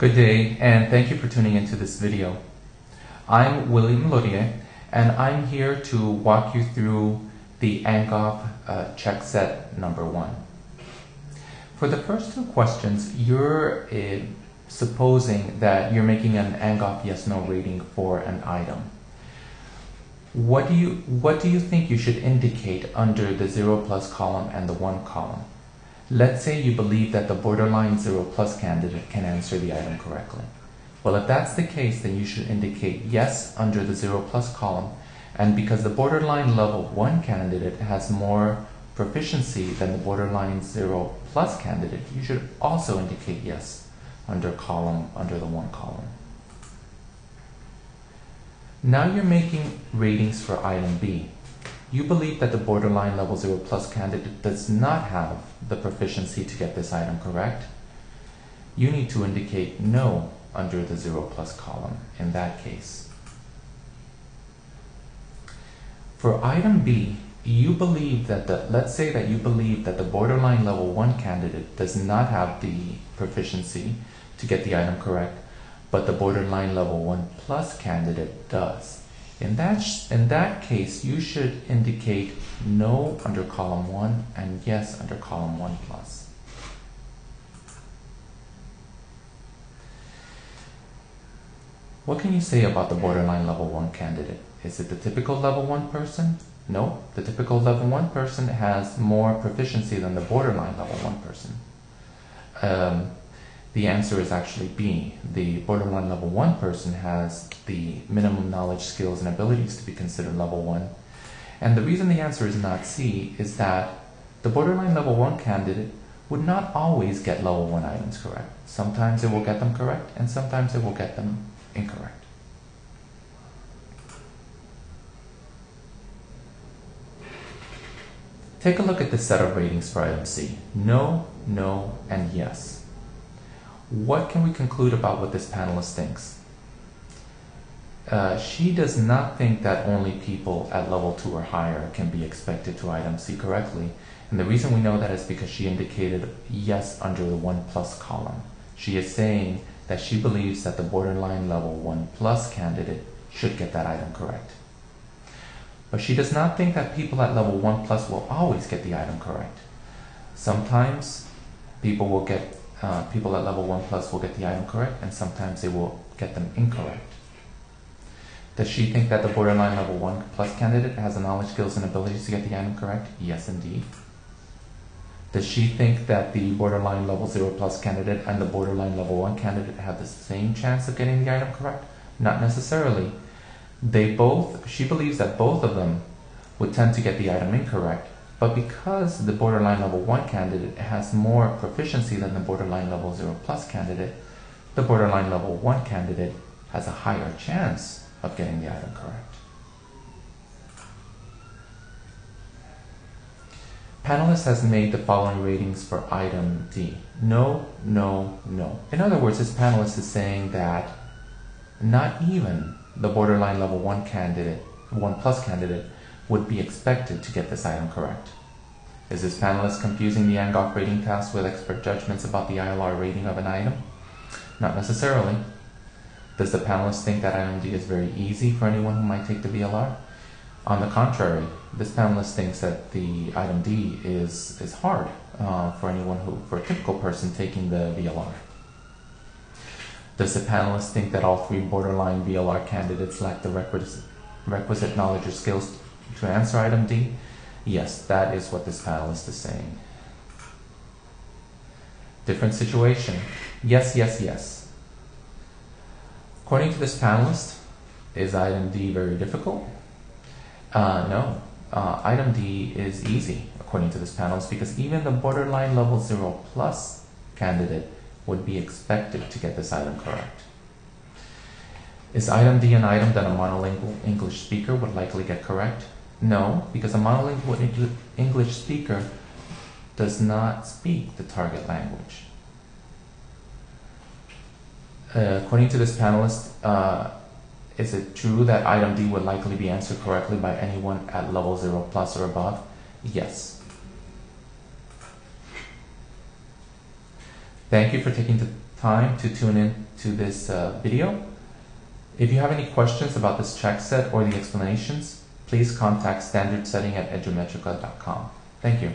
Good day, and thank you for tuning into this video. I'm William Laurier, and I'm here to walk you through the Angoff Check Set number 1. For the first two questions, you're supposing that you're making an Angoff yes/no rating for an item. What do you think you should indicate under the 0+ column and the 1 column? Let's say you believe that the borderline 0+ candidate can answer the item correctly. Well, if that's the case, then you should indicate yes under the 0+ column, and because the borderline level 1 candidate has more proficiency than the borderline 0+ candidate, you should also indicate yes under the 1 column. Now you're making ratings for item B. You believe that the borderline level 0+ candidate does not have the proficiency to get this item correct. You need to indicate no under the 0+ column in that case. For item B, you believe that let's say that you believe that the borderline level 1 candidate does not have the proficiency to get the item correct, but the borderline level 1+ candidate does. In that case, you should indicate no under column 1 and yes under column 1+. What can you say about the borderline level 1 candidate? Is it the typical level 1 person? No, the typical level 1 person has more proficiency than the borderline level 1 person. The answer is actually B. The borderline level 1 person has the minimum knowledge, skills, and abilities to be considered level 1. And the reason the answer is not C is that the borderline level 1 candidate would not always get level 1 items correct. Sometimes it will get them correct, and sometimes it will get them incorrect. Take a look at this set of ratings for item C. No, no, and yes. What can we conclude about what this panelist thinks? She does not think that only people at level 2 or higher can be expected to item C correctly. And the reason we know that is because she indicated yes under the 1+ column. She is saying that she believes that the borderline level 1+ candidate should get that item correct. But she does not think that people at level 1+ will always get the item correct. Sometimes people at level 1+ will get the item correct, and sometimes they will get them incorrect. Does she think that the borderline level 1+ candidate has the knowledge, skills, and abilities to get the item correct? Yes, indeed. Does she think that the borderline level 0+ candidate and the borderline level 1 candidate have the same chance of getting the item correct? Not necessarily. She believes that both of them would tend to get the item incorrect, but because the borderline level 1 candidate has more proficiency than the borderline level 0+ candidate, the borderline level 1 candidate has a higher chance of getting the item correct. Panelist has made the following ratings for item D. No, no, no. In other words, this panelist is saying that not even the borderline level 1 candidate, 1+ candidate, would be expected to get this item correct. Is this panelist confusing the Angoff rating task with expert judgments about the ILR rating of an item? Not necessarily. Does the panelist think that item D is very easy for anyone who might take the VLR? On the contrary, this panelist thinks that the item D is hard for a typical person taking the VLR. Does the panelist think that all 3 borderline VLR candidates lack the requisite knowledge or skills to answer item D? Yes, that is what this panelist is saying. Different situation. Yes, yes, yes. According to this panelist, is item D very difficult? No. Item D is easy, according to this panelist, because even the borderline level 0+ candidate would be expected to get this item correct. Is item D an item that a monolingual English speaker would likely get correct? No, because a monolingual English speaker does not speak the target language. According to this panelist, is it true that item D would likely be answered correctly by anyone at level 0+ or above? Yes. Thank you for taking the time to tune in to this video. If you have any questions about this check set or the explanations, please contact standardsetting@edumetrica.com. Thank you.